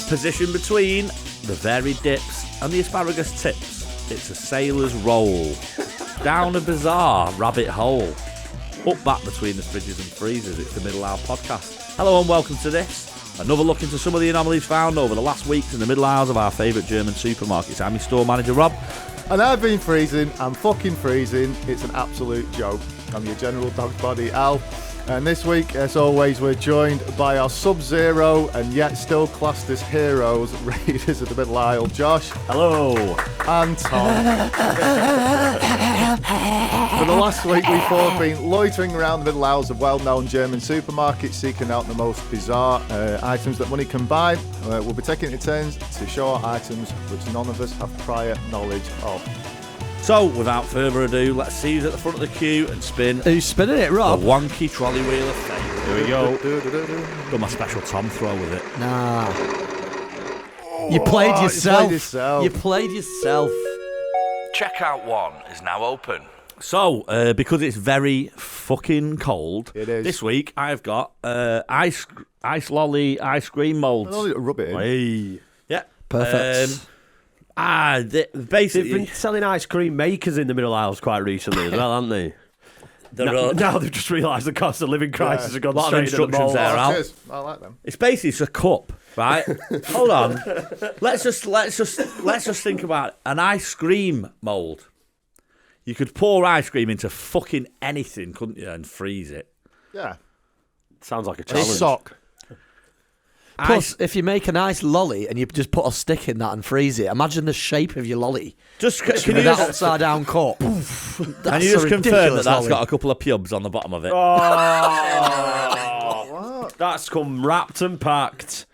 Position between the varied dips and the asparagus tips, it's a sailor's roll. Down a bizarre rabbit hole. Up back between the fridges and freezers, it's the Middle Isle podcast. Hello and welcome to this. Another look into some of the anomalies found over the last weeks in the middle aisles of our favourite German supermarkets. I'm your store manager, Rob. And I've been freezing. I'm fucking freezing. It's an absolute joke. I'm your general dog body, Al. And this week, as always, we're joined by our Sub-Zero and yet still classed as heroes, Raiders of the Middle Isle, Josh. Hello. And Tom. For the last week, we've all been loitering around the middle aisles of well-known German supermarkets, seeking out the most bizarre items that money can buy. We'll be taking it in turns to show our items which none of us have prior knowledge of. So, without further ado, let's see who's at the front of the queue and spin Who's spinning it, Rob? the wonky trolley wheel of fate. Here we go. Got my special Tom throw with it. Nah. You played yourself. You played yourself. You played yourself. Checkout 1 is now open. So, because it's very fucking cold, It is. this week I've got ice lolly ice cream moulds. I need to rub it in. Hey. Yeah. Perfect. They've Basically, been selling ice cream makers in the middle aisles quite recently as well, haven't they? Now they've just realised the cost of living crisis has gone Lot of straight into the instructions mould. there, Al. Cheers. I like them. It's basically it's a cup, right? Hold on. Let's just think about an ice cream mould. You could pour ice cream into fucking anything, couldn't you, and freeze it. Yeah. Sounds like a A challenge. sock. Plus, if you make a nice lolly and you just put a stick in that and freeze it, imagine the shape of your lolly. Just With can you that just, upside down cup. can you just confirm that that's got a couple of pubes on the bottom of it? Oh, that's come wrapped and packed.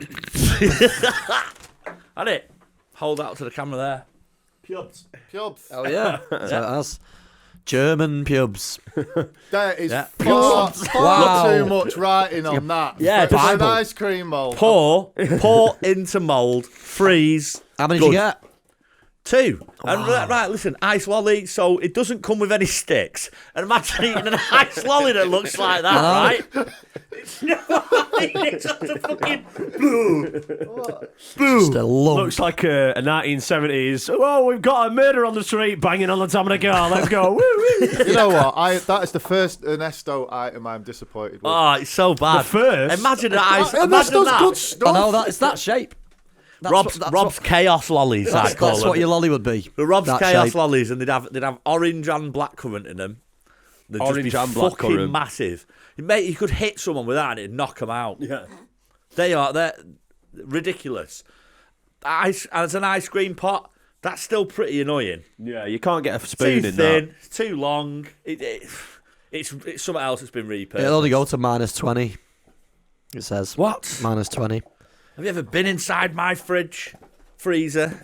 Had it? Hold out to the camera there. Pubes. Oh yeah. So it has. German pubes. There is Yeah. far Wow. too much writing on that. Yeah, For an Bible. ice cream mold. Pour into mould, freeze. How many Good. did you get? 2. And right, listen, ice lolly, so it doesn't come with any sticks. And imagine eating an ice lolly that looks like that, right? It's just a fucking Just a lump. Looks like a 1970s. Oh, we've got a murder on the street banging on the top of the car. Let's go. Woo, woo. You know what? That is the first Ernesto item I'm disappointed with. Oh, it's so bad. The first? Imagine an ice. Imagine Ernesto's that. good stuff. I know that it's that shape. That's Rob's chaos lollies. That's I call them. what your lolly would be. The Rob's that chaos shape. lollies, and they'd have orange and blackcurrant in them. They'd Orange just and be fucking blackcurrant. massive. Mate, you could hit someone with that and it'd knock them out. Yeah. They're ridiculous. As an ice cream pot, that's still pretty annoying. Yeah, you can't get a Too spoon in thin, that. it's too long. It's something else that's been repurposed. It'll only go to -20. It says. What? -20. Have you ever been inside my freezer?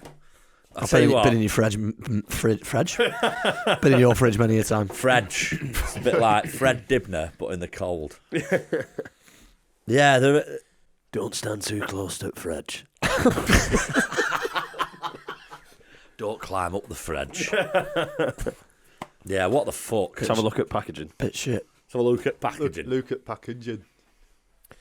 I'll I've tell you what. been in your fridge. Been in your fridge many a time. Fredge. It's a bit like Fred Dibner, but in the cold. Yeah, Don't stand too close to fridge. don't climb up the Fredge. Yeah, what the fuck? Let's have a look at packaging. Bit shit. Let's have a look at packaging. Look at packaging.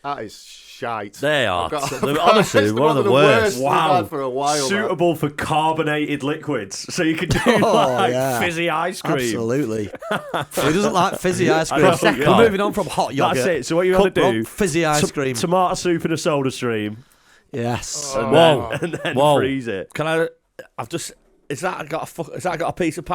That is shite. They are. I've They're got- honestly, it's one of the worst. we've Wow. had for a while. Suitable for carbonated liquids. So you could do Oh, like yeah. fizzy ice cream. Absolutely. Who doesn't like fizzy ice cream? Prosecco. We're moving on from hot yogurt. That's it. So what you want to do? Fizzy ice cream. Tomato soup in a soda stream. Yes. Oh. Whoa. And then Whoa. freeze it. Can I? I've just. Has that got a piece of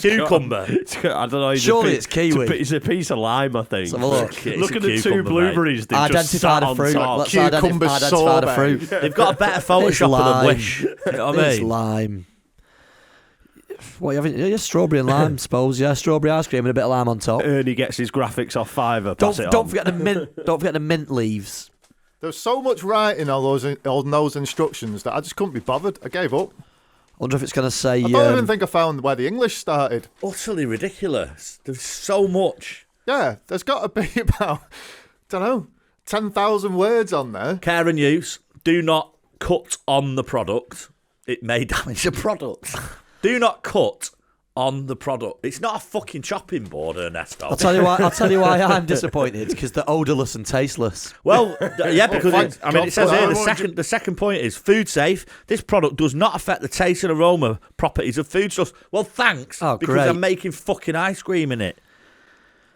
cucumber? I don't know. Surely it's kiwi. It's a piece of lime, I think. Let's have a look. It's Look a at the two cucumber, blueberries they've just sat Identify the on fruit. top. Let's Cucumber identify the sorbet. fruit. They've got a better Photoshop than lime. Wish. You know what I It's mean? lime. What you having? Yeah, strawberry and lime, suppose. Yeah, strawberry ice cream and a bit of lime on top. Ernie gets his graphics off Fiverr. Pass it Don't on. forget the mint. Don't forget the mint leaves. There's so much writing on those instructions that I just couldn't be bothered. I gave up. I wonder if it's going to say. I don't even think I found where the English started. Utterly ridiculous. There's so much. Yeah, there's got to be about, don't know, 10,000 words on there. Care and use. Do not cut on the product. It may damage the product. Do not cut on the product. It's not a fucking chopping board, Ernesto. I'll tell you why I'm disappointed, because they're odourless and tasteless. Well, yeah, because it says here God, the second point is food safe. This product does not affect the taste and aroma properties of foodstuffs. Well, thanks, Oh, because great. I'm making fucking ice cream in it.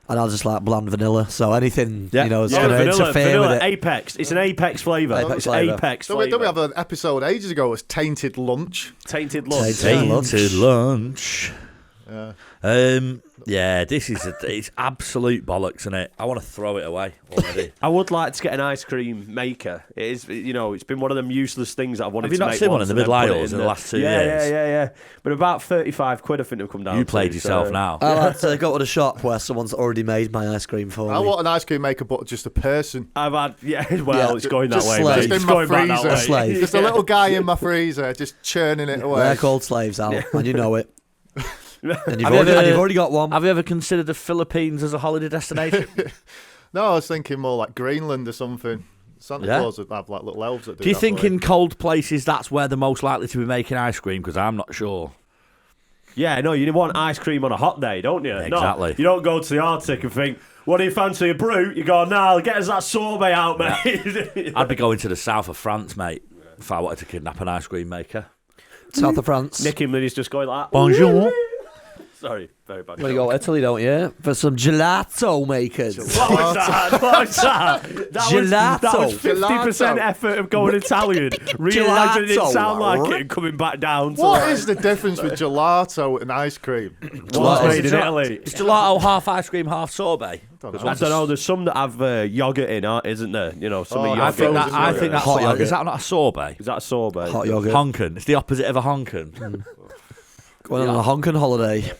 And I just like bland vanilla, so anything, Yeah. is going to vanilla, interfere with it. Apex. It's an Apex flavour. Apex It's flavour. Apex Don't we flavour. have an episode ages ago? It was Tainted Lunch. Tainted lunch. Tainted Lunch. Yeah. Yeah, this is it's absolute bollocks, isn't it? I want to throw it away already. I would like to get an ice cream maker. It is, it's been one of them useless things that I've wanted Have you to not make seen one once in the and then put it Mid-Isles in the there. last 2 Yeah, years? Yeah. But about 35 quid I think they've come down. You played to, yourself so- now. I like to go to the shop where someone's already made my ice cream for I me. want an ice cream maker, but just a person. I've had, Yeah, it's going that just way, slave. mate. Just It's in my going back that freezer. way. Slave. Just a little guy in my freezer, just churning it away. They're called slaves, Al, and you know it. And you've, Have you ever- you've already got one. Have you ever considered the Philippines as a holiday destination? No, I was thinking more like Greenland or something. Santa Yeah. Claus would have like little elves that do Do you that think for in cold places that's where they're most likely to be making ice cream? Because I'm not sure. Yeah, no, you want ice cream on a hot day, don't you? Exactly. No, you don't go to the Arctic and think, what do you fancy, a brute? You go, nah, get us that sorbet out, mate. I'd be going to the south of France, mate, if I wanted to kidnap an ice cream maker. South of France. Nick Himley's just going like that. Bonjour. Sorry, very bad. Well, you go to Italy, don't you? For some gelato makers. What was that? What was that? That was 50% Gelato. effort of going Italian, realising it didn't Gelato. sound like it, and coming back down to What is the difference with gelato and ice cream? what's made in Gelato. Italy. It's gelato, half ice cream, half sorbet. I don't know. There's some that have yogurt in, isn't there? Some Oh, of I yogurt. think, Frozen I yogurt. think that's Hot like, yogurt. is that not a sorbet? Is that a sorbet? Hot yogurt. Honkin. It's the opposite of a honkin. Going on a honkin' holiday.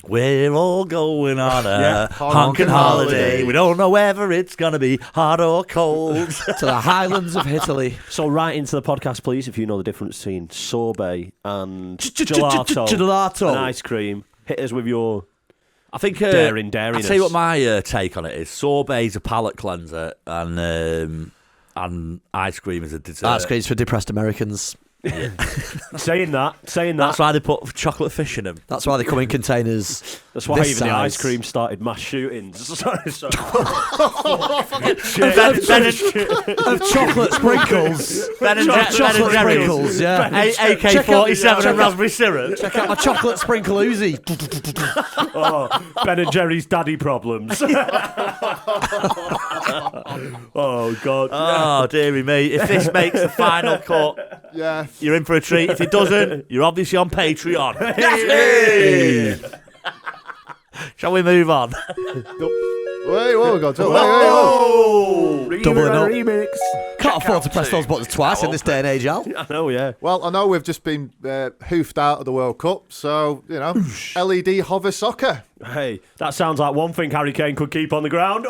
We're all going on a Yeah. honkin' holiday. We don't know whether it's gonna be hot or cold. To the highlands of Italy. So write into the podcast, please, if you know the difference between sorbet and gelato Gelato. and ice cream. Hit us with your I think dariness. I'll tell you what my take on it is. Sorbet's a palate cleanser, and ice cream is a dessert. Ice cream's for depressed Americans. Saying that. That's why they put chocolate fish in them. That's why they come in containers. That's why this even the ice size. cream started mass shootings. Sorry. Of chocolate sprinkles. Ben and Chocolate sprinkles, yeah. AK-47 and raspberry syrup. Check out my chocolate sprinkle Uzi. Ben and Jerry's daddy problems. Oh, God. Oh, dearie me. If this makes the final cut, Yeah. you're in for a treat. If it doesn't, you're obviously on Patreon. Hey! Shall we move on? Wait, what we got? Wait, whoa. Doubling up. Remix. Can't afford to press those buttons twice in this day and age, Al. I know, yeah. Well, I know we've just been hoofed out of the World Cup, so, LED hover soccer. Hey, that sounds like one thing Harry Kane could keep on the ground.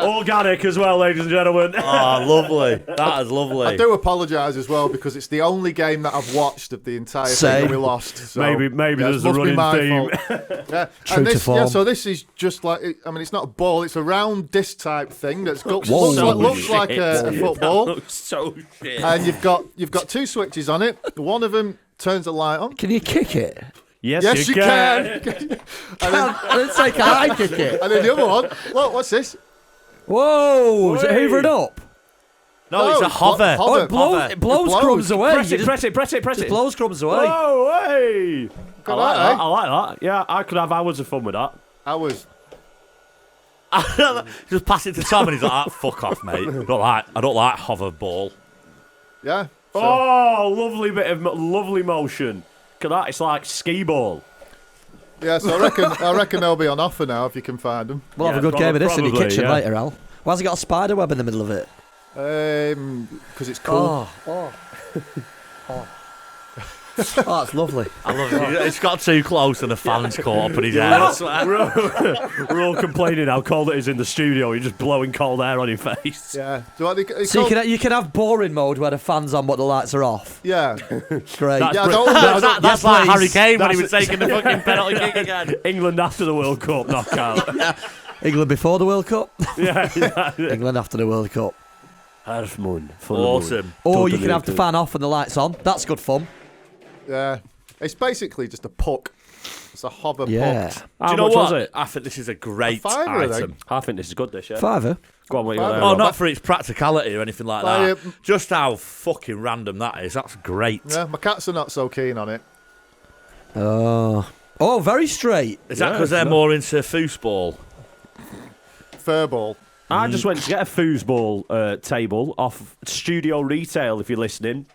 Organic as well, ladies and gentlemen. Oh, lovely. That is lovely. I do apologise as well because it's the only game that I've watched of the entire thing Same. that we lost. So, Maybe yeah, there's it a must be running my theme. fault. Yeah. True and to this, form. yeah, so this is just like, it's not a ball, it's a round disc type thing that's got, Whoa. looks like a football. Looks so shit. And you've got two switches on it. One of them turns the light on. Can you kick it? Yes, you can. and, then, I didn't say can I kick it. and then the other one, look, what's this? Whoa, is it Wait. hoovering up? No, it's a hover. Hover. It blows It blows. crumbs away. Press You it, just- press it. just blows crumbs away. Oh, hey. I Got like that, that. I like that. Yeah, I could have hours of fun with that. I was. Just pass it to Tom and he's like, fuck off, mate. I don't like hover ball. Yeah. So, Oh, lovely motion. Look at that. It's like skee ball. yeah, so I reckon they'll be on offer now if you can find them. We'll have a Yeah, good game of this in your probably, kitchen yeah. later, Al. Why has it got a spider web in the middle of it? Because it's cool. Oh, it's lovely. I love it. It's got too close and the fan's caught up in his head. I swear. We're all complaining how cold it is in the studio. You're just blowing cold air on your face. Yeah. So So you can have boring mode where the fan's on but the lights are off. yeah. Great. That's Yeah, I don't, That's like please. Harry Kane when he was That's- taking the fucking penalty kick again. England after the World Cup knockout. England before the World Cup. yeah. England after the World Cup. Half moon. Awesome. Or you can have the fan off and the lights on. That's good fun. Yeah. It's basically just a puck. It's a hover Yeah. puck. How Do you know much what? was it? I think this is a great A fiver, I think. item. I think this is good, this, yeah. £5. Go on, what you got there? Oh, Rob? not for its practicality or anything like Buy that. it. Just how fucking random that is. That's great. Yeah, my cats are not so keen on it. Oh, very straight. Is that because they're more into foosball? Furball. I just went to get a foosball table off Studio Retail, if you're listening.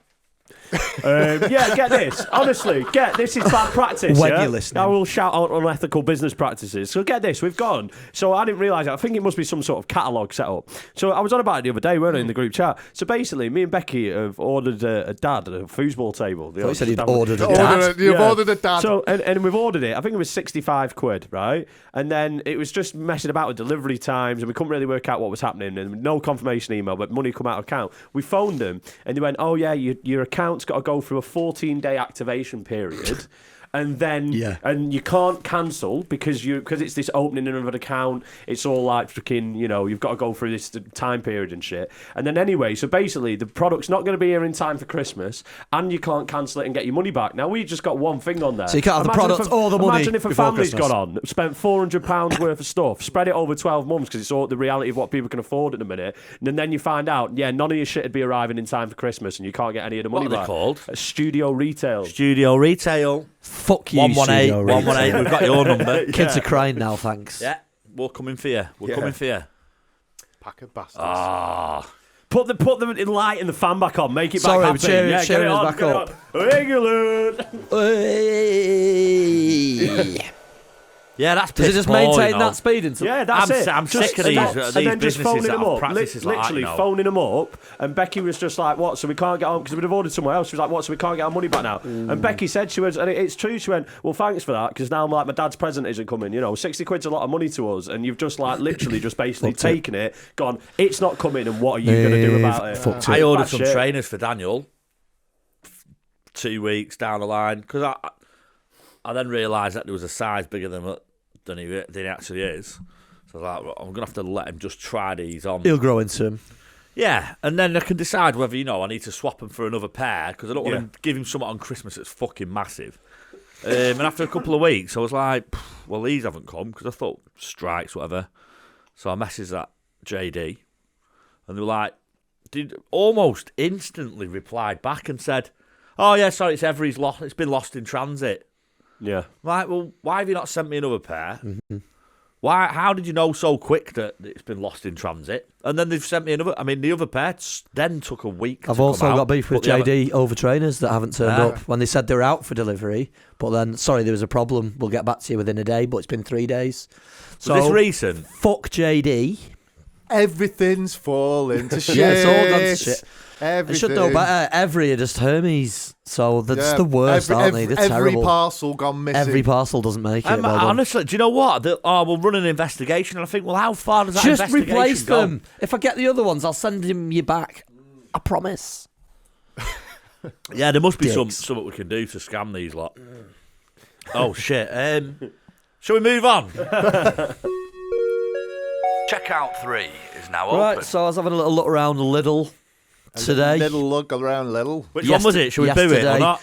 Yeah, get this. Honestly, this is bad practice. When yeah? you're listening. I will shout out unethical business practices. So get this, we've gone. So I didn't realise it. I think it must be some sort of catalogue set up. So I was on about it the other day, weren't I, in the group chat. So basically, me and Becky have ordered a foosball table. I thought you said you'd ordered a Ordered dad. You've ordered a dad. So and we've ordered it. I think it was 65 quid, right? And then it was just messing about with delivery times, and we couldn't really work out what was happening. And no confirmation email, but money come out of account. We phoned them, and they went, "Oh yeah, your account's got to go through a 14-day activation period." And then, and you can't cancel because it's this opening of an account. It's all like freaking, you've got to go through this time period and shit. And then anyway, so basically the product's not going to be here in time for Christmas, and you can't cancel it and get your money back. Now we just got one thing on there. So you can't have the product or the money. Imagine if a before family's Christmas. gone on, spent £400 worth of stuff, spread it over 12 months because it's all the reality of what people can afford at the minute. And then you find out, none of your shit would be arriving in time for Christmas, and you can't get any of the money What are back. they called? Studio Retail. Studio Retail. Fuck you, 118. Studio Retail. 118. We've got your number. Kids are crying now, thanks. Yeah, we're coming for you. We're coming for you. Pack of bastards. Put the light and the fan back on. Make it Sorry, back we're happy. cheering- Yeah, cheering get it us on, back get it up. on. Regular. Hey. Yeah, that's Does it piss just poor, maintain that speed until... Yeah, that's it. I'm sick of and these then just businesses phoning that them have up. practices like that, Literally you know. phoning them up, and Becky was just like, "What? So we can't get on because we'd have ordered somewhere else." She was like, "What? So we can't get our money back now?" And Becky said and it's true. She went, "Well, thanks for that because now my dad's present isn't coming. 60 quid's a lot of money to us, and you've just literally just basically taken it, gone. It's not coming, and what are you going to do about it?" Fucked I ordered That's some shit. trainers for Daniel 2 weeks down the line because I then realised that there was a size bigger than he actually is. So I was like, well, I'm going to have to let him just try these on. He'll grow into him. Yeah, and then I can decide whether, I need to swap him for another pair because I don't want to give him something on Christmas that's fucking massive. And after a couple of weeks, I was like, well, these haven't come because I thought strikes, whatever. So I messaged that JD and they were like, almost instantly replied back and said, "Oh, yeah, sorry, it's been lost in transit." Yeah. Right, well, why have you not sent me another pair? Mm-hmm. Why? How did you know so quick that it's been lost in transit? And then they've sent me another. I mean, the other pair then took a week. I've to also come got out, beef with but they JD over trainers that haven't turned Ah. up when they said they were out for delivery. But then, sorry, there was a problem. We'll get back to you within a day, but it's been 3 days. So Was this recent? fuck JD. Everything's falling to shit. Yeah, it's all gone to shit. They Everything. should know better. Every are just Hermes. So they're just the worst, aren't they? They're every terrible. parcel gone missing. Every parcel doesn't make it. Well done. Honestly, do you know what? We'll run an investigation, and I think, well, how far does that Just investigation replace go? them. If I get the other ones, I'll send them you back. I promise. Yeah, there must be Dicks. something we can do to scam these lot. Oh shit! Shall we move on? Checkout 3 is now open. Right, so I was having a little look around Lidl today. Little look around Lidl. Which one was it? Shall we boo it or yesterday. not?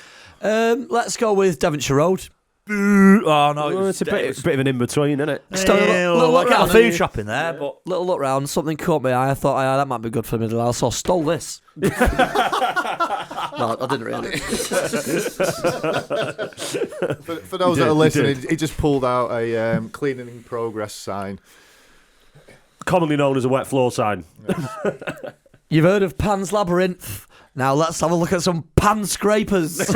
Let's go with Devonshire Road. Oh no, Well, it's a bit of an in-between, isn't it? Just have a little look I got a round. food shop in there, but Little look round, something caught my eye. I thought, that might be good for middle house, so I stole this. No, I didn't really. For those that are listening, he just pulled out a cleaning in progress sign. Commonly known as a wet floor sign. You've heard of Pan's Labyrinth. Now let's have a look at some pan scrapers. You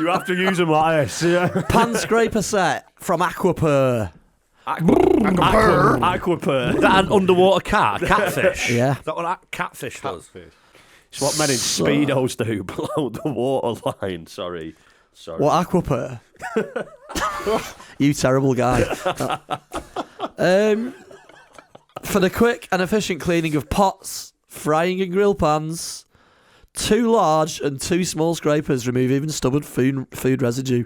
have to use them like this. Yeah. Pan scraper set from Aquapur. Aquapur. is that an underwater cat? A catfish? Yeah. Is that what that catfish does? It's what men in Speedos do below the waterline. Sorry. What Aquapur? You terrible guy. For the quick and efficient cleaning of pots, frying and grill pans, 2 large and 2 small scrapers remove even stubborn food residue.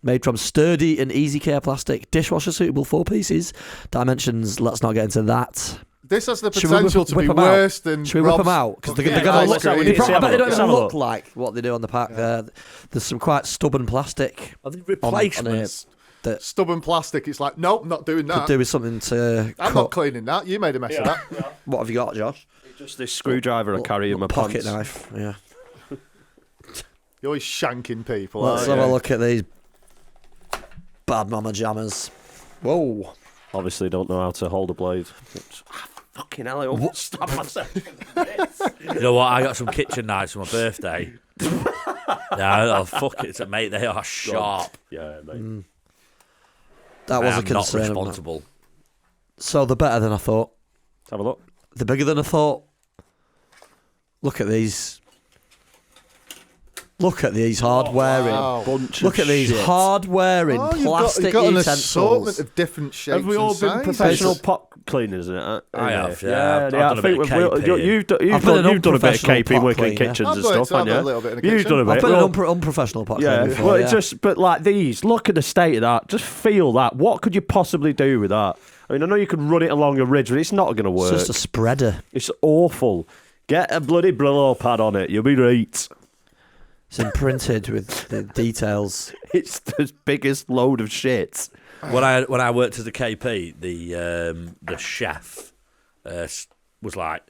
Made from sturdy and easy care plastic, dishwasher suitable 4 pieces. Dimensions, let's not get into that. This has the Should we potential to whip be 'em out? worse than. Should we whip them Rob's out? Because they're fucking going to ice look. cream. Let's have I a bet they look, don't let's even have a look look. like what they do on the pack there. There's some quite stubborn plastic. Are they on replacements? it that Stubborn plastic. It's like, nope, not doing could that. do with something to I'm cut. not cleaning that. You made a mess of that. What have you got, Josh? Just this screwdriver I carry in my pocket pants. knife. Yeah. You're always shanking people. Let's aren't have a you? look at these bad mama jammers. Whoa. Obviously, don't know how to hold a blade. Fucking hell! I almost stabbed myself. You know what? I got some kitchen knives for my birthday. Yeah, oh, fuck it, mate. They are sharp. Yeah, mate. That was I a am not concern. of mine. responsible. So they're better than I thought. Let's have a look. They're bigger than I thought. Look at these. Look at these hard-wearing. Wow. Bunch Look of at these shit. hard-wearing Oh, plastic you've got an utensils. assortment of different shapes. Have we all and been sizes. professional pot cleaners in it? I have, yeah. I've done a bit of you've KP. done I've been an you've done a bit of unprofessional KP pot working in cleaner. kitchens I've and done stuff, haven't a you? little bit in the You've kitchen. done a bit. I've been Well, an unprofessional pot yeah, cleaner before, well, yeah. it just but like these, look at the state of that. Just feel that. What could you possibly do with that? I mean, I know you can run it along a ridge, but it's not going to It's work. just a spreader. It's awful. Get a bloody Brillo pad on it. You'll be right. It's imprinted with the details. It's the biggest load of shit. When I worked as a KP, the chef was like,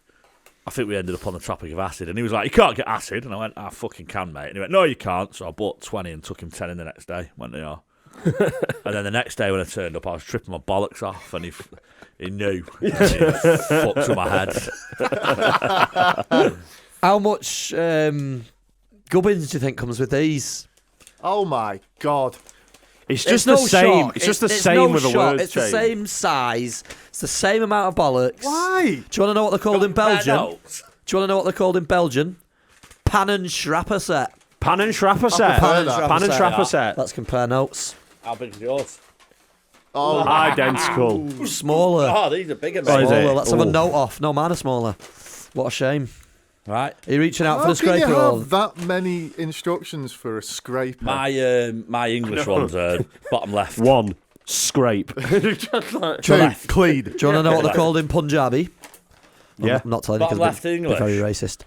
I think we ended up on the topic of acid, and he was like, "You can't get acid," and I went, "I fucking can, mate." And he went, "No, you can't." So I bought 20 and took him 10 in the next day. Went, "They are." And then the next day when I turned up, I was tripping my bollocks off, and he knew. And he fucked with my head. How much gubbins do you think comes with these? Oh my god! It's It's just no the same. shot. It's just the It's same no with the shot. words It's the change. same size. It's the same amount of bollocks. Why? Do you want to know what they're called in Belgium? No. Do you want to know what they're called in Belgium? Pan and Schrapper set. Pan and Schrapper set. prefer that. Pan and Schrapper set. Let's compare notes. How big is yours? Oh, Identical. Smaller. Oh, these are bigger, Oh, mate. is it? Smaller. Let's have a Ooh. note off. No, mine are smaller. What a shame. Right. Are you reaching out how for the can you scraper? Or... have that many instructions for a scraper? My English ones are bottom left. One. Scrape. Two, left. clean. Do you want to know what they're called in Punjabi? Yeah. I'm not telling you Bottom because left they're English. very racist.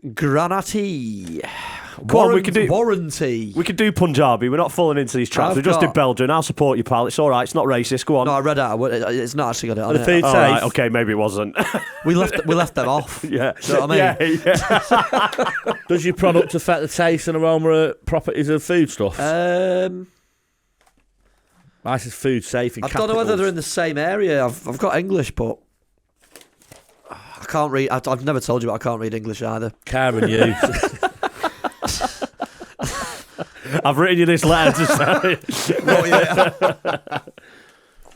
Granati. Come on, we can do- warranty. We could do Punjabi. We're not falling into these traps. I've We just got- did Belgian. I'll support you, pal. It's all right. It's not racist. Go on. No, I read out. It's not actually got it on The it. food All safe. right. Okay. Maybe it wasn't. We left them off. yeah. Do you know what I mean? Yeah. Does your product affect the taste and aroma properties of food stuff? Um, Mine says food safe in I don't know whether capitals. they're in the same area. I've got English, but I can't read. I've never told you, but I can't read English either. Karen, you. I've written you this letter to say.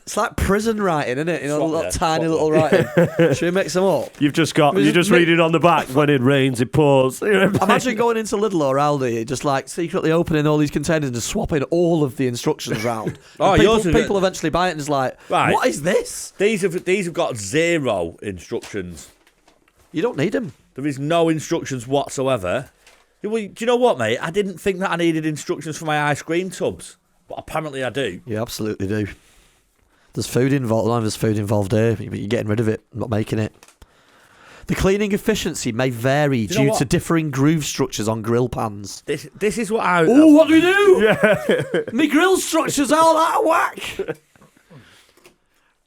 It's like prison writing, isn't it? You know, Swap little there, tiny swap little writing. Should we mix them up? You've just got. Was You it just me- read it on the back. When it rains, it pours. Imagine going into Lidl or Aldi, just like secretly opening all these containers and just swapping all of the instructions round. Oh, And yours is people eventually buy it and just like, Right. what is this? These have got 0 instructions. You don't need them. There is no instructions whatsoever. Well, do you know what, mate? I didn't think that I needed instructions for my ice cream tubs, but apparently I do. You absolutely do. There's food involved. Well, there's food involved here, but you're getting rid of it, not making it. The cleaning efficiency may vary Do you know due what? to differing groove structures on grill pans. This is what I. Oh, what do we do? Yeah. My grill structure's all out of whack.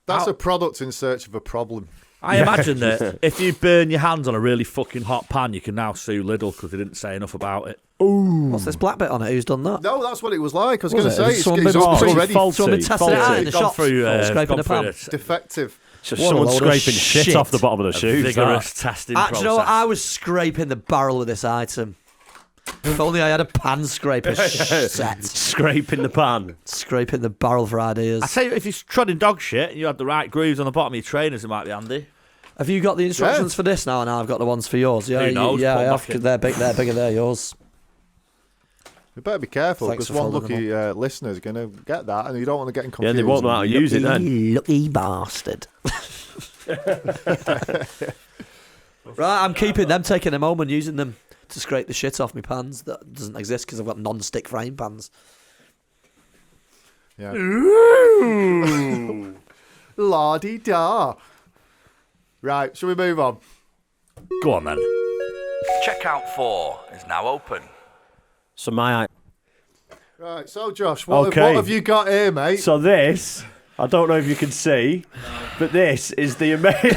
That's a product in search of a problem. I imagine that if you burn your hands on a really fucking hot pan, you can now sue Lidl because they didn't say enough about it. What's this black bit on it? Who's done that? No, that's what it was like. I was Was going to it? say Has someone it's been- already faulty. Someone been testing it out in the Gone shops? through, Scraping gone the through pan. a defective. It's just What a someone load of scraping shit shit. off the bottom of the shoes. vigorous testing Do process. you know what? I was scraping the barrel of this item. If only I had a pan scraper set. Scraping the pan. Scraping the barrel for ideas. I say, if you're treading dog shit and you had the right grooves on the bottom of your trainers, it might be handy. Have you got the instructions Yeah. for this now? And I've got the ones for yours. Yeah, Who knows? yeah, Put I them have. back in. 'Cause they're big. They're bigger. They're yours. You better be careful Thanks because for one folding lucky listener's going to get that, and you don't want to get in Yeah, confused. they won't know how to use it then. You lucky bastard. Right, I'm keeping them, taking them home and using them to scrape the shit off my pans. That doesn't exist because I've got non-stick frying pans. Yeah. La-di-da. Right, shall we move on? Go on then. Checkout 4 is now open. So my Right, so Josh, what Okay. have you got here, mate? So this, I don't know if you can see, but this is the amazing.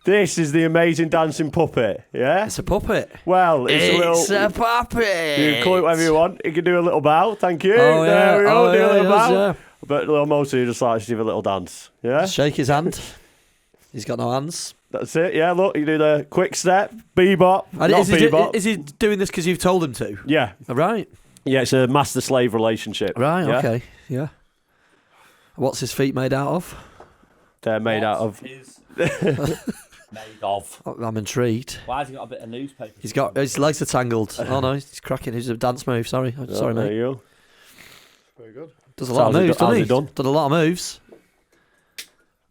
This is the amazing dancing puppet. Yeah. It's a puppet. Well, it's a little. puppet. You can call it whatever you want. You can do a little bow. Thank you. Oh, yeah. There we go. Oh, do yeah, a little he does, bow. yeah. But little mostly just likes to give a little dance. Yeah. Shake his hand. He's got no hands. That's it. Yeah. Look, you do the quick step, bebop, And not is, he bebop. is he doing this because you've told him to? Yeah. Right. Yeah. It's a master-slave relationship. Right. Yeah? Okay. Yeah. What's his feet made out of? They're made out of. Made of. I'm intrigued. Why has he got a bit of newspaper? He's got his legs are tangled. Oh no, he's cracking. He's a dance move. Sorry, sorry, There mate. you go. Very good. Does a lot of How's it moves, do- how's doesn't he? it done? Done a lot of moves.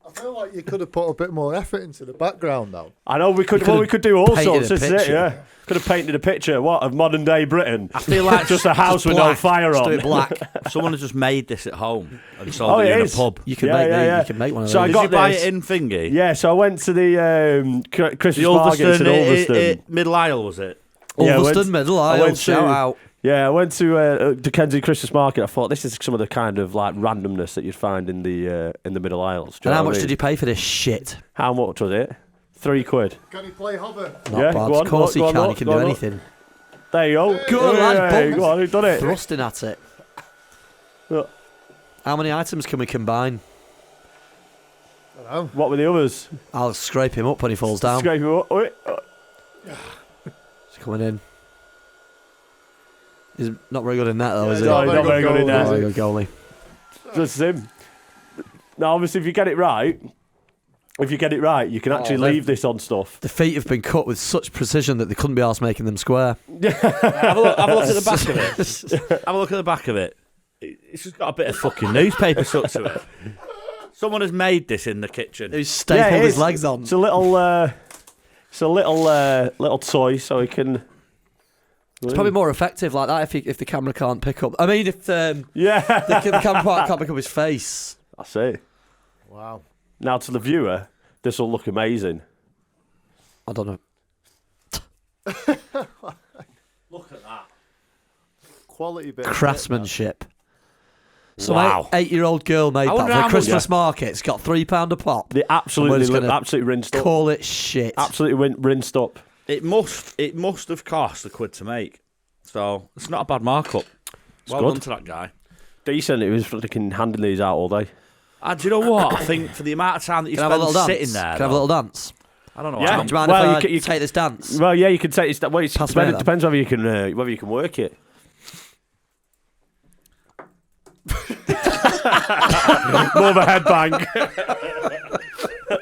I feel like you could have put a bit more effort into the background, though. I know we could. You Well, could've we could do all painted sorts. a This is it. picture. Yeah. Could have painted a picture. What of modern day Britain? I feel like Just a house with no black. fire Just on. do it black. Someone has just made this at home and sold Oh, it it in a is. pub. You can Yeah, make yeah, the- yeah. You can make one of So I those. Did got you buy this. it in Thingy? Yeah, so I went to the Christmas The markets in Ulverston. Middle Isle, was it? Yeah, I Ulverston, went- Middle I Isle, went shout to- out. Yeah, I went to Dickensian Christmas Market. I thought this is some of the kind of like randomness that you'd find in the Middle Isles. And how much did you pay for this shit? How much was it? £3. Can he play hover? Not Yeah, bad. go on, Of course go on, he can. look, He can go do on, look. anything. There you go. Good lad, Hey, Bugs. go on, who's done it? Thrusting at it. Look, How many items can we combine? I don't know. what were the others? I'll scrape him up when he falls down. Scrape him up. Wait. He's coming in. He's not very good in that, though, Yeah, is he? No, he's not very good in goal, Not there. very good goalie. Just him. Now, obviously, if you get it right, you can actually they've- leave this on stuff. The feet have been cut with such precision that they couldn't be arsed making them square. Have a look at the back of it. Have a look at the back of it. It's just got a bit of fucking newspaper stuck to it. Someone has made this in the kitchen. Who's stapled it his is. legs on. It's a little toy, so he can. It's probably more effective like that if the camera can't pick up. I mean, if Yeah, the camera part can't pick up his face. I see. Wow. Now to the viewer, this will look amazing. I don't know. Look at that. Quality bit. of Craftsmanship. Some Wow. 8-year-old girl made I that wonder for how a much- Christmas market. It's got £3 a pop. They absolutely, Someone's gonna absolutely rinsed up. Call it shit. Absolutely rinsed up. It must have cost £1 to make. So it's not a bad markup. Well good. done to that guy. Decent. It was freaking handing these out all day. And do you know what? I think for the amount of time that you Can I have a spend little dance? sitting there, Can I have a little dance? I don't know. Yeah. How Do you mind Well, if you I can- take this dance? Well, yeah, you can take it. Well, it Pass me that. depends whether you can work it. More of a headbang.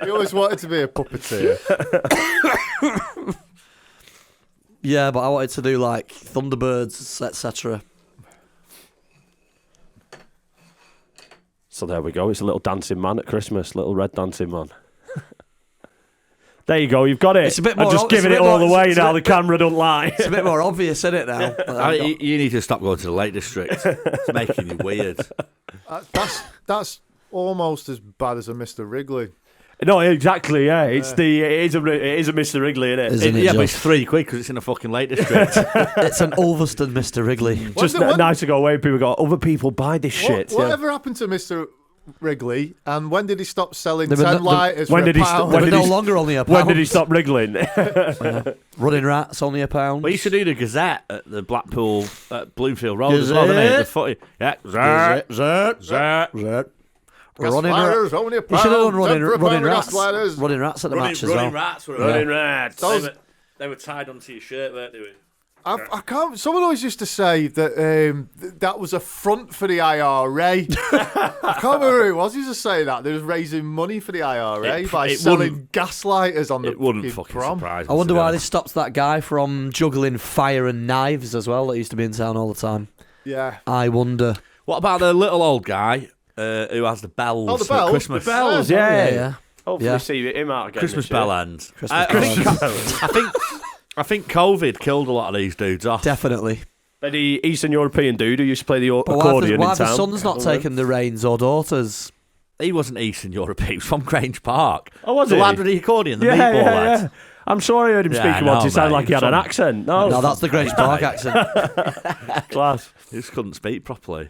He always wanted to be a puppeteer. Yeah, but I wanted to do like Thunderbirds, etc. So there we go. It's a little dancing man at Christmas. Little red dancing man. There you go. You've got it. It's a bit I'm more- just it's a giving bit it all more- away it's a now. bit- The camera don't lie. It's a bit more obvious, isn't it now? you need to stop going to the Lake District. It's making you weird. That's almost as bad as a Mr. Wrigley. No, exactly. Yeah, it is a Mr. Wrigley, isn't it? Isn't it Yeah, but just? it's £3 because it's in a fucking Lake District. It's an Ulverston Mr. Wrigley. Just nice to go away. People go. Other people buy this shit. Yeah. Whatever happened to Mr. Wrigley? And when did he stop selling There were 10 no- lighters when for did a he pound? when They're did no he- longer only a pound. When did he stop wriggling? Running Rats only a pound. We used to do the Gazette at the Blackpool at Bloomfield Road as well, didn't it? The footy. Yeah. Gazette. Running Lighters, Rats. only a You should have done pound. 10 for a running pound of Rats. gas lighters. Running Rats at the match as well. Running Rats were Running rats. They were tied onto your shirt, weren't they? I can't. Someone always used to say that that was a front for the IRA. I can't remember who it was. He used to say that they was raising money for the IRA by it selling wouldn't- gas lighters on the It wouldn't fucking prom. surprise me. I wonder to be why honest. this stops that guy from juggling fire and knives as well that used to be in town all the time. Yeah. I wonder. What about the little old guy who has the bells? Oh, the bells. At Christmas. The bells. Yeah. Yeah. Hopefully Yeah. see him out again. Christmas this year. bell end. Christmas I think COVID killed a lot of these dudes off. Definitely. Any Eastern European dude who used to play the But accordion why in have the town. sons not taken the reins or daughters? He wasn't Eastern European. He was from Grange Park. Oh, was the he? lad with the accordion, the Yeah, meatball yeah, lad. yeah. I'm sure I heard him Yeah, speaking I once. know, He sounded mate. like he had an Some- accent. No, No, that's the Grange Park accent. class. He just couldn't speak properly.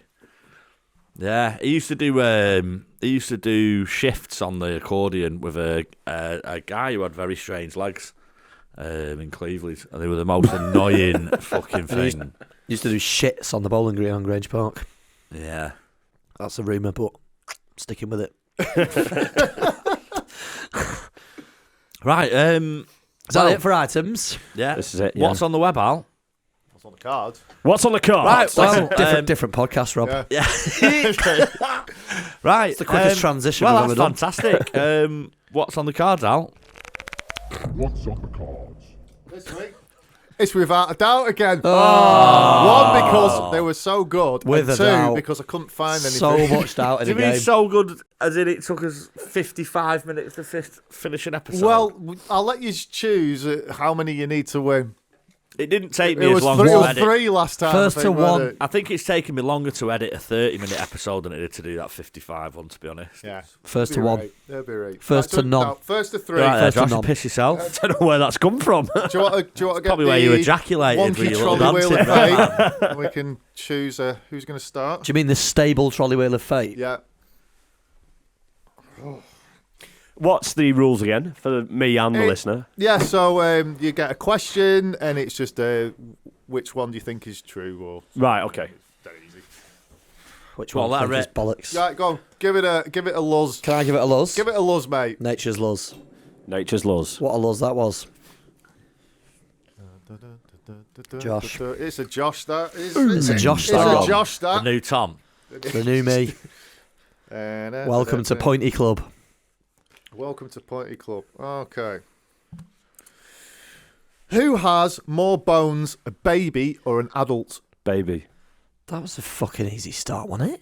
Yeah, he used to do shifts on the accordion with a guy who had very strange legs in Cleveland, and they were the most annoying fucking thing. Used to do shits on the bowling green on Grange Park. Yeah. That's a rumour, but sticking with it. Right. Is that it for items? Yeah. This is it, yeah. What's on the web, Al? What's on the cards? What's on the card? Right, Well, well, different podcast, Rob. Yeah. Yeah. Right. It's the quickest transition Well, we've that's ever done. fantastic. What's on the cards, Al? What's on the cards? This week. It's without a doubt again. Oh. One, because they were so good. With and a two, doubt. because I couldn't find anything. So much doubt in Do the you mean game. so good as in it took us 55 minutes to finish an episode? Well, I'll let you choose how many you need to win. it didn't take It me as was, long three, it to was edit. 3 last time. First I to think, wasn't one. it? I think it's taken me longer to edit a 30-minute episode than it did to do that 55 one, to be honest. Yeah. First to Be one. right. They'll be right. First Right, to none. no, first to 3. Right there, First to Josh, you none. piss yourself. I don't know where that's come from. Do you want to get Probably where you the ejaculated with wonky your little trolley wheel dancing. of fate? And we can choose who's going to start. Do you mean the stable trolley wheel of fate? Yeah. What's the rules again for me and the It- listener? Yeah, so you get a question, and it's just which one do you think is true? Or Right, okay. Which Well, one that is bollocks? Right, go on, give it a luz. Can I give it a luz? Give it a luz, mate. Nature's luz. Nature's laws. What a luz that was. Josh. It's a Josh. That is. It's a Josh It's that. a Josh. The That. new Tom. The new me. Welcome to Pointy Club. Welcome to Pointy Club. Okay. Who has more bones, a baby or an adult? Baby. That was a fucking easy start, wasn't it?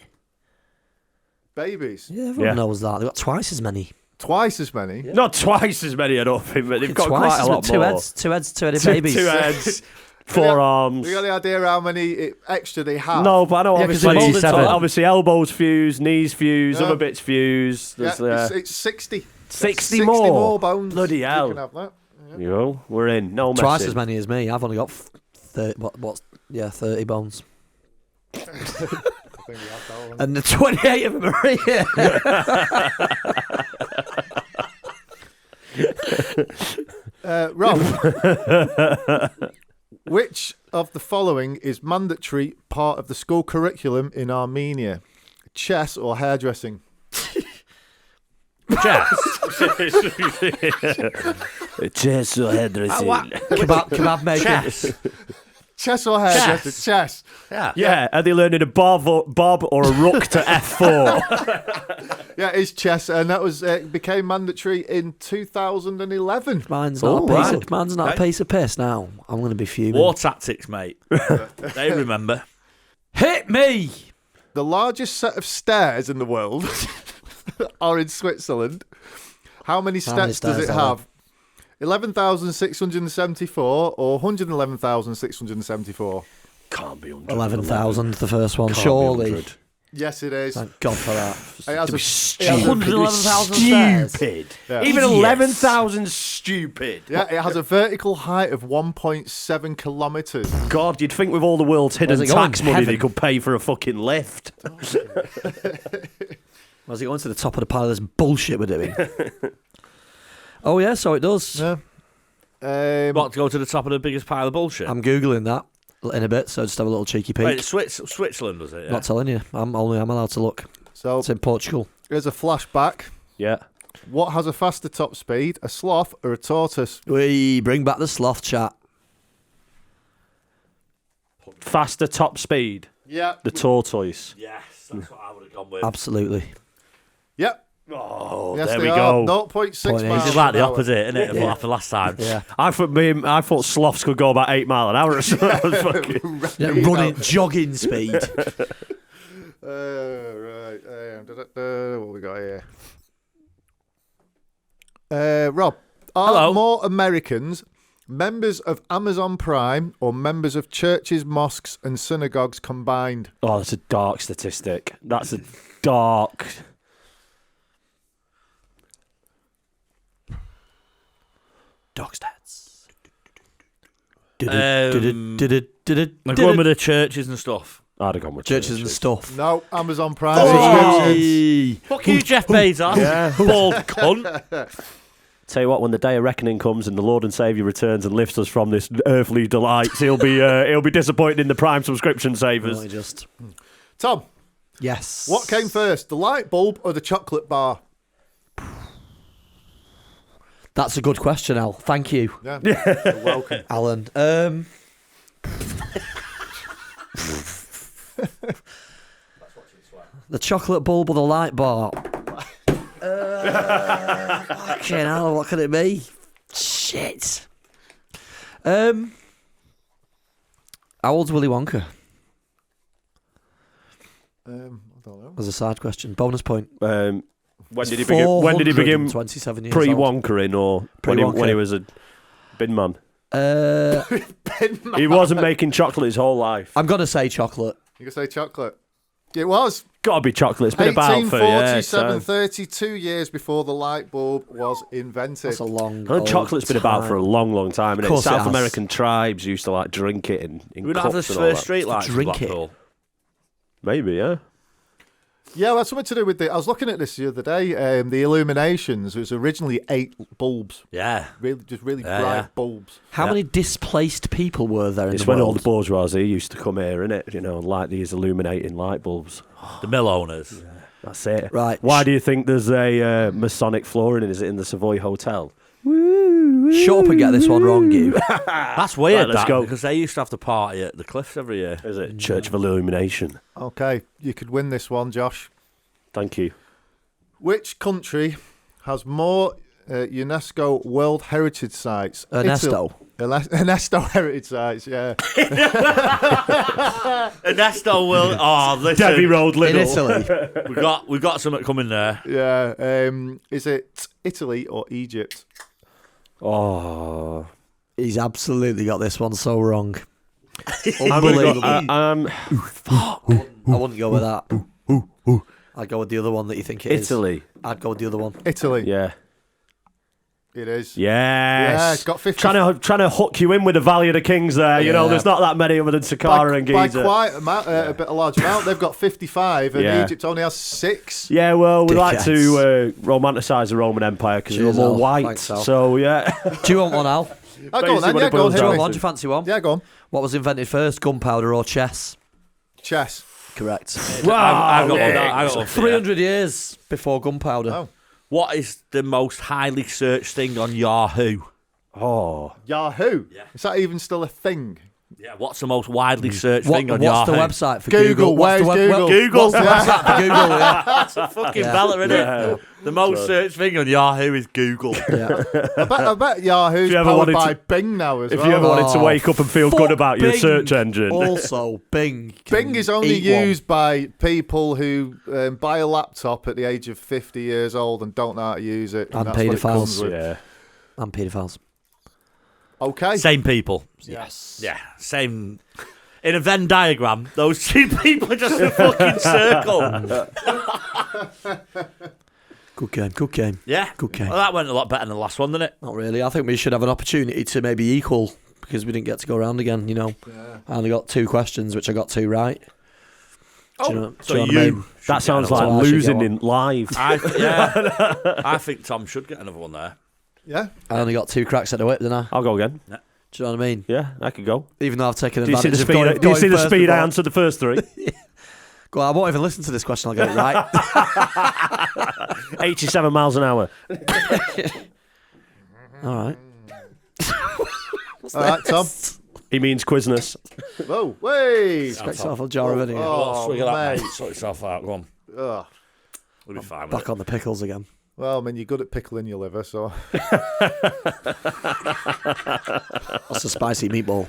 Babies. Yeah, everyone Yeah. knows that. They've got twice as many. Twice as many. Not twice as many, I don't think, but they've got twice quite a as lot many. more. Two-headed babies. Two heads, forearms. You got any idea how many extra they have? No, but I know Yeah, 'cause obviously, they're molded to it. obviously elbows fused, knees fused, Yeah. other bits fused. Yeah, There's, it's 60. 60 60 more. more bones. Bloody hell. You can have that. you know, we're in. No messing. Twice as many as me. I've only got 30, 30 bones. I think we have that one. And the 28 of them are here. Rob, which of the following is mandatory part of the school curriculum in Armenia? Chess or hairdressing? Chess. Chess or hairdressing. Kebab making. Chess. Chess or hairdressing? Chess. Yeah. Yeah, are they learning a bob or a rook to F4? Yeah, it's chess, and that was became mandatory in 2011. Mine's Oh, not, right. mine's not a piece of piss now. I'm going to be fuming. War tactics, mate. They remember. Hit me! The largest set of stairs in the world are in Switzerland. How many How many steps does stairs it are have? 11,674 or 111,674? Can't be 100. 11,000, the first one. Can't be Surely. 100. Yes, it is. Thank God for that. It has To be a- stupid. 111,000 stairs. Stupid. Yeah. Even Idiots. 11,000 stupid. Yeah, it has a vertical height of 1.7 kilometres. God, you'd think with all the world's hidden Where's it going? tax money, Heaven. they could pay for a fucking lift. Was he going to the top of the pile of this bullshit we're doing? Oh, yeah, so it does. Yeah. What, to go to the top of the biggest pile of bullshit? I'm Googling that in a bit, so just have a little cheeky peek. Wait, Switzerland, was it? Yeah. Not telling you. I'm allowed to look. So It's in Portugal. here's a flashback. Yeah. What has a faster top speed, a sloth or a tortoise? We bring back the sloth chat. Faster top speed. Yeah. The tortoise. Yes, that's what I would have gone with. Absolutely. Yep. Oh, Yes, there they we are. go. 0.6 Point eight. miles. This is like the an hour. opposite, isn't it, of Yeah. what happened last time? Yeah. I thought sloths could go about 8 mile an hour or something. Yeah, running, jogging speed. Right. What we got here? Rob, are Hello. more Americans Members of Amazon Prime or members of churches, mosques, and synagogues combined? Oh, that's a dark statistic. That's a dark. Dog stats. I'm going with the churches and stuff. I'd have gone with Churches and stuff. No, Amazon Prime subscriptions. Hey. Fuck you, Jeff Bezos. Bald cunt. Tell you what, when the day of reckoning comes and the Lord and Saviour returns and lifts us from this earthly delights, he'll be disappointed in the Prime subscription savers. Really just. Tom, Yes. what came first, the light bulb or the chocolate bar? That's a good question, Al. Thank you, Yeah, you're welcome. Alan. The chocolate bulb or the light bar? Fucking hell, what could it be? Shit. How old's Willy Wonka? I don't know. As a side question. Bonus point. When did he begin? When did he begin 27 years old. pre-Wonkering or when he Pre-Wonka. was a bin man? Ben, He wasn't making chocolate his whole life. I'm going to say chocolate. you can say chocolate. It was. Got to be chocolate. It's been about for 1847, yeah. 32 years before the light bulb was invented. That's a long And chocolate's been about for a long, long time. And Of course it South has. American tribes used to like drink it in We don't have cups the and all first that. street lights in Drink it. Blackpool. Maybe, yeah. Yeah, that's something to do with I was looking at this the other day. The illuminations, it was originally 8 bulbs. Yeah. Really Yeah, bright yeah. bulbs. How many displaced people were there in It's the when world? all the bourgeoisie used to come here, innit? You know, and light these illuminating light bulbs. The mill owners. That's it. Right. Why do you think there's a Masonic flooring? Is it in the Savoy Hotel? Shut up and get this one wrong, you. That's weird, Right, let's that, go. because they used to have to party at the Cliffs every year. Is it Church of Illumination? Okay, you could win this one, Josh. Thank you. Which country has more UNESCO World Heritage Sites? Ernesto. Ernesto Heritage Sites, yeah. Ernesto will. Oh, listen. Debbie Road In Little. Italy. we got something coming there. Yeah. Is it Italy or Egypt? Oh. He's absolutely got this one so wrong. I'm Unbelievable. Fuck. I wouldn't go with that. I'd go with the other one that you think it is. Italy. I'd go with the other one. Italy. Yeah. It is. Yes. Yeah, it's got 50. Trying to hook you in with the Valley of the Kings there. You know, Yeah. there's not that many other than Saqqara and by Giza. quite a large amount. They've got 55 and Yeah. Egypt only has 6. Yeah, well, we like Dickheads. to romanticise the Roman Empire because we're Cheers, more Al. white. Thanks, Al. So, yeah. Do you want one, Al? Go on Basically then, what yeah, it go on. boils hit Do you down me. want one? Do you fancy one? Yeah, go on. What was invented first, gunpowder or chess? Chess. Correct. I've got one. I got one. 300 years before gunpowder. Oh. What is the most highly searched thing on Yahoo? Oh. Yahoo. Yeah. Is that even still a thing? Yeah. What's the most widely searched thing on What's Yahoo? the website for Google. Google? What's the Where's Google? Google. What's the website for Google? Yeah. That's a fucking Yeah. bella, isn't Yeah. it? The most searched thing on Yahoo is Google. Yeah. I bet Yahoo's If you ever powered wanted by to- Bing now as If well. you ever wanted to Oh, wake up and feel fuck good about your Bing. search engine. Also, Bing. can Bing is only eat one. used by people who buy a laptop at the age of 50 years old and don't know how to use it. And that's what it paedophiles. comes with. Yeah. And paedophiles. Okay. Same people. Yes. Yeah. Same. In a Venn diagram, those two people are just a fucking circle. Good game. Good game. Yeah. Good game. Well, that went a lot better than the last one, didn't it? Not really. I think we should have an opportunity to maybe equal because we didn't get to go around again. You know, I only got 2 questions, which I got 2 right. Do you know, So do you know what I mean? That sounds So like I should losing go on. in live. I think Tom should get another one there. Yeah. I only got 2 cracks at the whip, didn't I? I'll go again. Do you know what I mean? Yeah, I could go. Even though I've taken Do you see advantage the of speed? going, Do you going see the first speed I before. answered the first 3? Go on, I won't even listen to this question. I'll get it right. 87 miles an hour. All right. All right, Tom. He means Quizness. Whoa, wait. Get yourself a jar of it. Oh, Swig of that, mate. mate. Sort yourself out. Go on. Ugh. We'll be fine with Back it. on the pickles again. Well, I mean, you're good at pickling your liver, so. That's a spicy meatball.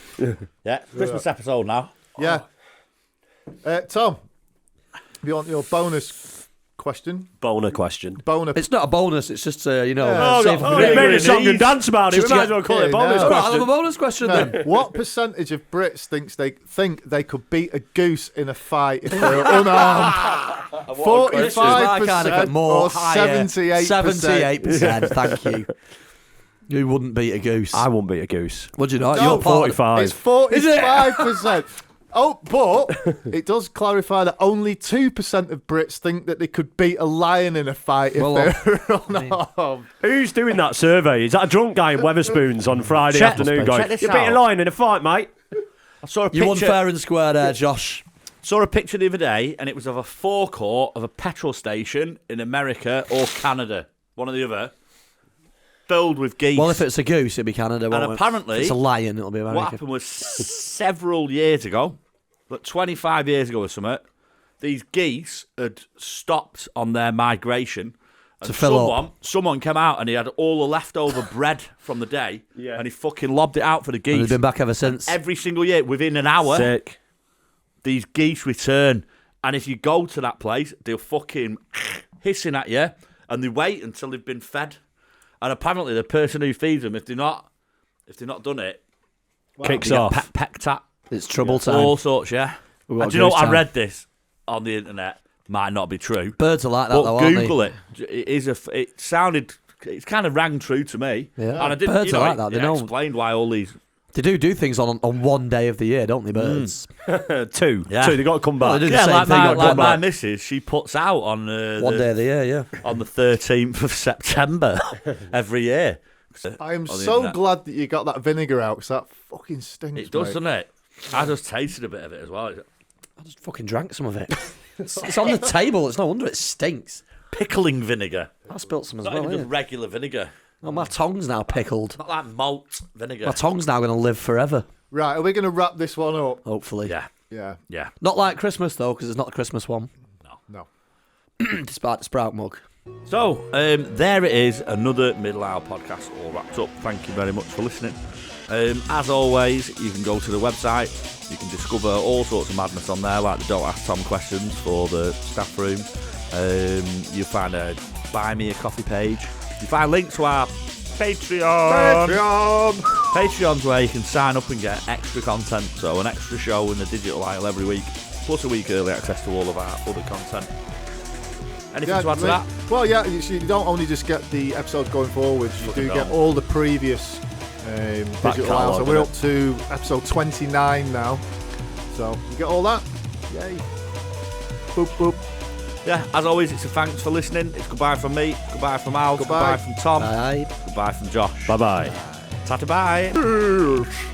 Yeah. Christmas episode now. Yeah. Tom, if you want your bonus question. Boner question. Boner. It's not a bonus. It's just Oh, see if I can we get made a it. song and dance about it. We Just might to as well call get- it a bonus yeah, All right, I'll have a question. bonus question then. What percentage of Brits think they could beat a goose in a fight if they're unarmed? This is my kind of 45% more or higher. 78%? 78%. Thank you. You wouldn't beat a goose. I won't beat a goose. Would you not? No, You're part of- 45. It's 45%. Oh, but it does clarify that only 2% of Brits think that they could beat a lion in a fight if Well, they're unarmed. Who's doing that survey? Is that a drunk guy in Weatherspoons on Friday Check- afternoon check going, this you beat a out. lion in a fight, mate? I saw a You won picture. fair and square there, Josh. Saw a picture the other day, and it was of a forecourt of a petrol station in America or Canada, one or the other, filled with geese. Well, if it's a goose, it'd be Canada. won't it? apparently- if it's a lion, it'll be What America. happened was several years ago, like 25 years ago or something, these geese had stopped on their migration. And To fill up. someone came out and he had all the leftover bread from the day, Yeah. and he fucking lobbed it out for the And geese. they've been back ever since. Every single year, within an hour, Sick. these geese return. And if you go to that place, they'll fucking hissing at you, and they wait until they've been fed. And apparently, the person who feeds them, if they're not done it, Kicks they get off. pecked at. It's trouble time. All sorts, yeah. We've got And do you know goose what? I time. read this on the internet. Might not be true. Birds are like that, But though, aren't Google they? it. It is it sounded. It's kind of rang true to me. Yeah. And I didn't. Birds you know, are like that. They it know- explained why all these. They do things on one day of the year, don't they, birds? Two. Yeah. Two. They got to come Well, back. they do the Yeah, same like thing my, on like Jumbo. my missus, she puts out on One day of the year, yeah. on the 13th of September every year. I am On the so internet. glad that you got that vinegar out, because that fucking stinks. It does, mate. doesn't it? I just tasted a bit of it as well. I just fucking drank some of it. It's on the table. It's no wonder it stinks. Pickling vinegar. I spilt some as Not well, even yeah. just regular vinegar. Oh, my tongue's now pickled. Not like malt vinegar. My tongue's now going to live forever, Right, are we going to wrap this one up? hopefully. Yeah, Yeah. yeah. Not like Christmas, though, because it's not a Christmas one, No. despite the Sprout mug. So, there it is, another Middle Hour podcast all wrapped up. Thank you very much for listening. As always, you can go to the website. You can discover all sorts of madness on there, like the Don't Ask Tom questions for the staff room. You'll find a Buy Me a Coffee page. You find links to our Patreon. Patreon's where you can sign up and get extra content. So an extra show in the digital aisle every week, plus a week early access to all of our other content. Anything to add to that? Well, yeah, you don't only just get the episodes going forwards, you do Fucking get hell. all the previous Back digital aisles. So catalogue, we're innit? up to episode 29 now. So you get all that. Yay. Boop, boop. Yeah, as always, it's a thanks for listening. It's goodbye from me, goodbye from Al, Goodbye. goodbye from Tom, Bye. goodbye from Josh. Bye bye. Ta-ta bye. Yes.